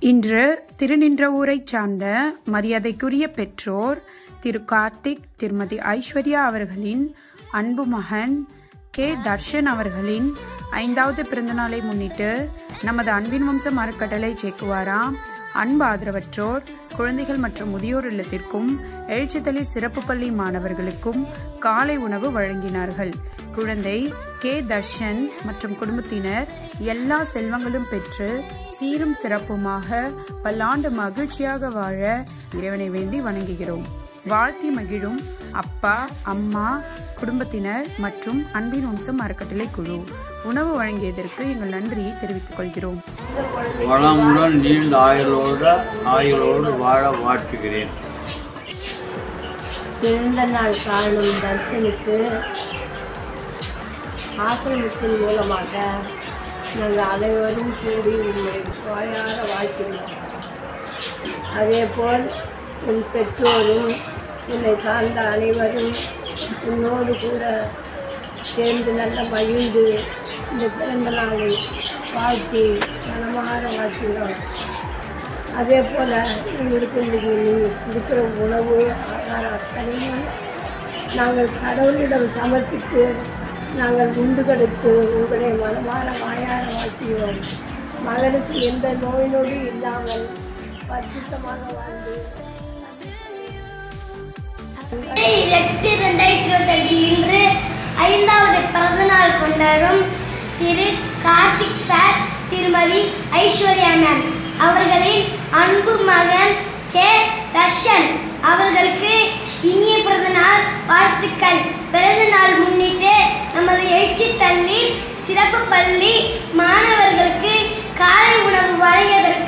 இன்று திருநின்றவூரைச் சார்ந்த மரியாதைக்குரிய பெற்றோர் திரு கார்த்திக், திருமதி ஐஸ்வர்யா அவர்களின் அன்பு மகன் கே தர்ஷன் அவர்களின் 5வது பிறந்தநாளை முன்னிட்டு நமது அன்பின் வம்சம் அறக்கட்டளை சேக்குவாரா அன்பு ஆதரவற்றோர், குழந்தைகள் மற்றும் முதியோர் இல்லத்திற்கும் எழுச்சித்தளி சிறப்பு பள்ளி மாணவர்களுக்கும் காலை உணவு வழங்கினார்கள். குழந்தை கே தர்ஷன் மற்றும் குடும்பத்தினர் எல்லா செல்வங்களும் பெற்று சீரும் சிறப்புமாக பல்லாண்டு மகிழ்ச்சியாக வாழ இறைவனை வேண்டி வணங்குகிறோம். வாழ்த்தி மகிழும் அப்பா, அம்மா, குடும்பத்தினர் மற்றும் அன்பின் வம்சம் அறக்கட்டளை குழு. உணவு வழங்கியதற்கு எங்கள் நன்றியை தெரிவித்துக் கொள்கிறோம். வளமுடன் நீண்ட ஆயுளோடு வாழ வாழ்த்துகிறேன். பிறந்த நாள் காணும் தர்ஷனுக்கு ஆசிரமத்தின் மூலமாக நாங்கள் அனைவரும் கூடி உண்மை வாயார வாழ்த்துகிறோம். அதேபோல் உன் பெற்றோரும் உன்னை சார்ந்த அனைவரும் உன்னோடு கூட சேர்ந்து நல்ல மகிழ்ந்து இந்த பிறந்த நாளை வாழ்த்தி மனமாற வாழ்த்தினோம். அதே போல் எங்களுக்கு இன்றைக்கி நீங்கள் கொடுக்குற உணவு ஆகாரம் அத்தனையும் நாங்கள் கடவுளிடம் சமர்ப்பித்து நாங்கள் உண்டு கெடுத்து உங்களை மனமாற வாயார வாழ்த்துகிறோம். மகனுக்கு எந்த நோய் நொடி இல்லாமல் பரிசுத்தமாக வாழ்ந்து 8/2025 இன்று 5வது பிறந்தநாள் கொண்டாடும் திரு கார்த்திக் சார், திருமதி ஐஸ்வர்யா மேம் அவர்களின் அன்பு மகன் கே தர்ஷன் அவர்களுக்கு இனிய பிறந்தநாள் வாழ்த்துக்கள். பிறந்த நாள் முன்னிட்டு நமது எழுச்சித்தள்ளி சிறப்பு பள்ளி மாணவர்களுக்கு காலை உணவு வழங்கியதற்கு